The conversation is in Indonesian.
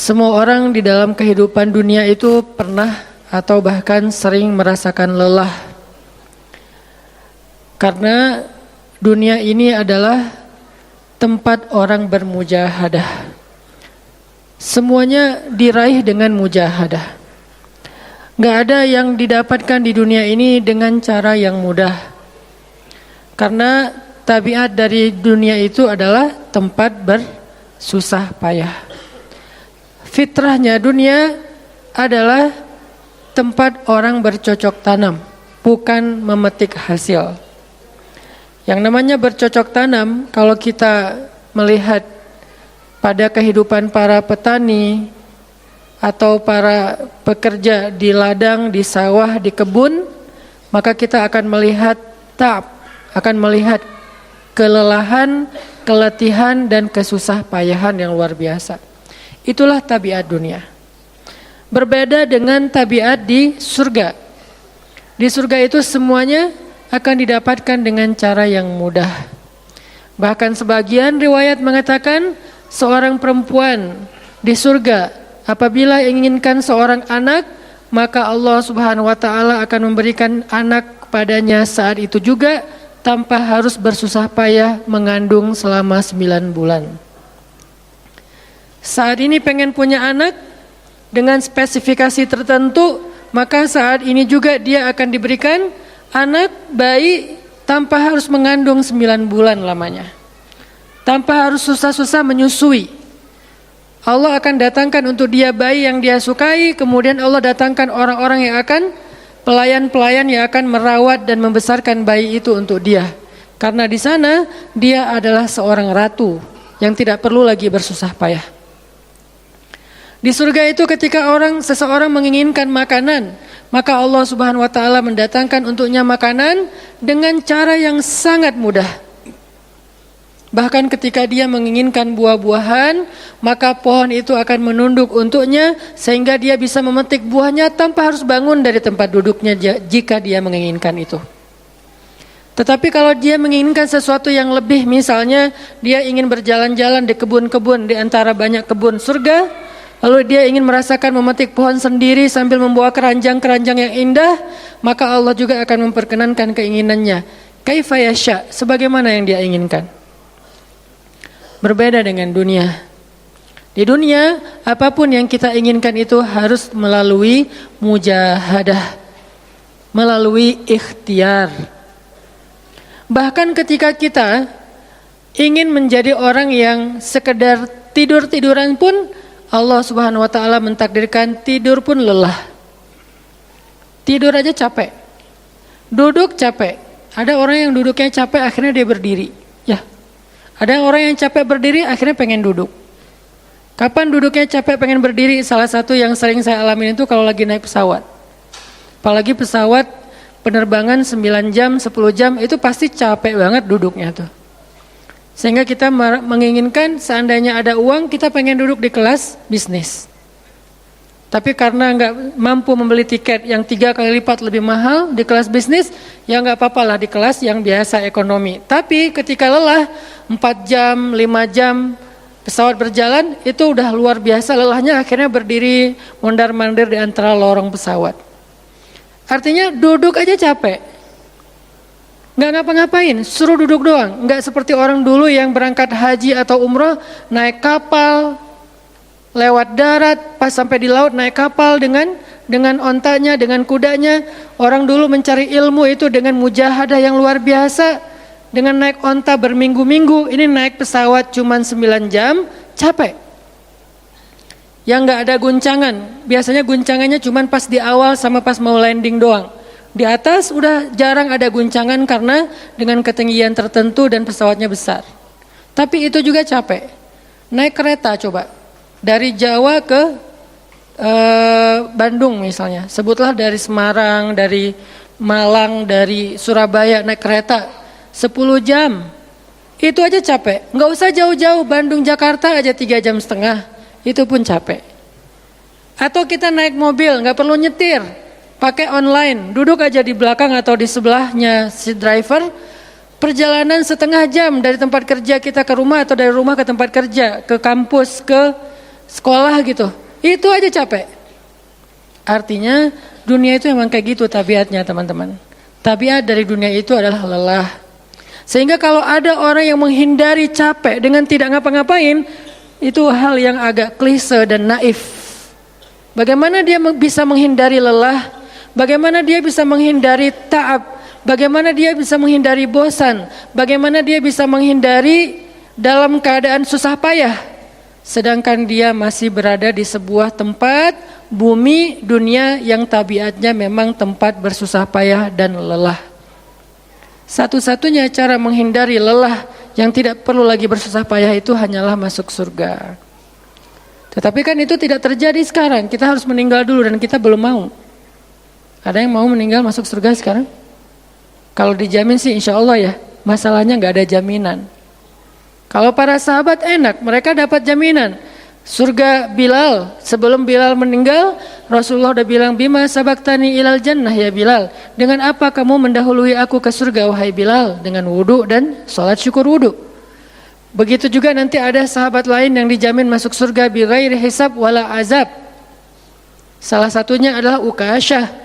Semua orang di dalam kehidupan dunia itu pernah atau bahkan sering merasakan lelah. Karena dunia ini adalah tempat orang bermujahadah. Semuanya diraih dengan mujahadah. Gak ada yang didapatkan di dunia ini dengan cara yang mudah. Karena tabiat dari dunia itu adalah tempat bersusah payah. Fitrahnya dunia adalah tempat orang bercocok tanam, bukan memetik hasil. Yang namanya bercocok tanam, kalau kita melihat pada kehidupan para petani atau para pekerja di ladang, di sawah, di kebun, maka kita akan melihat akan melihat kelelahan, keletihan dan kesusah payahan yang luar biasa. Itulah tabiat dunia. Berbeda dengan tabiat di surga. Di surga itu semuanya akan didapatkan dengan cara yang mudah. Bahkan sebagian riwayat mengatakan seorang perempuan di surga apabila inginkan seorang anak, maka Allah Subhanahu wa taala akan memberikan anak kepadanya saat itu juga tanpa harus bersusah payah mengandung selama 9 bulan. Saat ini pengen punya anak dengan spesifikasi tertentu, maka saat ini juga dia akan diberikan anak bayi tanpa harus mengandung 9 bulan lamanya. Tanpa harus susah-susah menyusui. Allah akan datangkan untuk dia bayi yang dia sukai, kemudian Allah datangkan orang-orang yang akan pelayan-pelayan yang akan merawat dan membesarkan bayi itu untuk dia. Karena di sana dia adalah seorang ratu yang tidak perlu lagi bersusah payah. Di surga itu ketika seseorang menginginkan makanan, maka Allah Subhanahu wa taala mendatangkan untuknya makanan dengan cara yang sangat mudah. Bahkan ketika dia menginginkan buah-buahan, maka pohon itu akan menunduk untuknya sehingga dia bisa memetik buahnya tanpa harus bangun dari tempat duduknya jika dia menginginkan itu. Tetapi kalau dia menginginkan sesuatu yang lebih, misalnya dia ingin berjalan-jalan di kebun-kebun di antara banyak kebun surga, lalu dia ingin merasakan memetik pohon sendiri sambil membawa keranjang-keranjang yang indah, maka Allah juga akan memperkenankan keinginannya. Kaifa yasha, sebagaimana yang dia inginkan. Berbeda dengan dunia. Di dunia, apapun yang kita inginkan itu harus melalui mujahadah, melalui ikhtiar. Bahkan ketika kita ingin menjadi orang yang sekedar tidur-tiduran pun, Allah Subhanahu wa taala mentakdirkan tidur pun lelah. Tidur aja capek. Duduk capek. Ada orang yang duduknya capek akhirnya dia berdiri. Ya. Ada orang yang capek berdiri akhirnya pengen duduk. Kapan duduknya capek pengen berdiri? Salah satu yang sering saya alamin itu kalau lagi naik pesawat. Apalagi pesawat penerbangan 9 jam, 10 jam itu pasti capek banget duduknya tuh. Sehingga kita menginginkan seandainya ada uang kita pengen duduk di kelas bisnis. Tapi karena nggak mampu membeli tiket yang 3 kali lipat lebih mahal di kelas bisnis, ya nggak apa-apa lah di kelas yang biasa ekonomi. Tapi ketika lelah 4 jam, 5 jam pesawat berjalan itu udah luar biasa lelahnya, akhirnya berdiri mondar-mandir di antara lorong pesawat. Artinya duduk aja capek. Nggak ngapa-ngapain, suruh duduk doang. Nggak seperti orang dulu yang berangkat haji atau umroh, naik kapal, lewat darat, pas sampai di laut naik kapal dengan ontanya, dengan kudanya. Orang dulu mencari ilmu itu dengan mujahadah yang luar biasa. Dengan naik onta berminggu-minggu, ini naik pesawat cuma 9 jam, capek. Yang nggak ada guncangan, biasanya guncangannya cuma pas di awal sama pas mau landing doang. Di atas udah jarang ada guncangan karena dengan ketinggian tertentu dan pesawatnya besar. Tapi itu juga capek. Naik kereta coba, dari Jawa ke Bandung misalnya. Sebutlah dari Semarang, dari Malang, dari Surabaya naik kereta 10 jam. Itu aja capek. Nggak usah jauh-jauh, Bandung Jakarta aja 3 jam setengah. Itu pun capek. Atau kita naik mobil, nggak perlu nyetir. Pakai online, duduk aja di belakang atau di sebelahnya si driver, perjalanan setengah jam dari tempat kerja kita ke rumah atau dari rumah ke tempat kerja, ke kampus, ke sekolah gitu. Itu aja capek. Artinya dunia itu memang kayak gitu tabiatnya teman-teman. Tabiat dari dunia itu adalah lelah. Sehingga kalau ada orang yang menghindari capek dengan tidak ngapa-ngapain, itu hal yang agak klise dan naif. Bagaimana dia bisa menghindari lelah? Bagaimana dia bisa menghindari ta'ab? Bagaimana dia bisa menghindari bosan? Bagaimana dia bisa menghindari dalam keadaan susah payah? Sedangkan dia masih berada di sebuah tempat, bumi, dunia yang tabiatnya memang tempat bersusah payah dan lelah. Satu-satunya cara menghindari lelah yang tidak perlu lagi bersusah payah itu hanyalah masuk surga. Tetapi kan itu tidak terjadi sekarang. Kita harus meninggal dulu dan kita belum mau. Ada yang mau meninggal masuk surga sekarang? Kalau dijamin sih insya Allah ya. Masalahnya gak ada jaminan. Kalau para sahabat enak, mereka dapat jaminan. Surga Bilal, sebelum Bilal meninggal, Rasulullah udah bilang, Bima sabaktani ilal jannah ya Bilal. Dengan apa kamu mendahului aku ke surga wahai Bilal? Dengan wudu dan sholat syukur wudu. Begitu juga nanti ada sahabat lain yang dijamin masuk surga bighairi hisab wala azab. Salah satunya adalah Ukasyah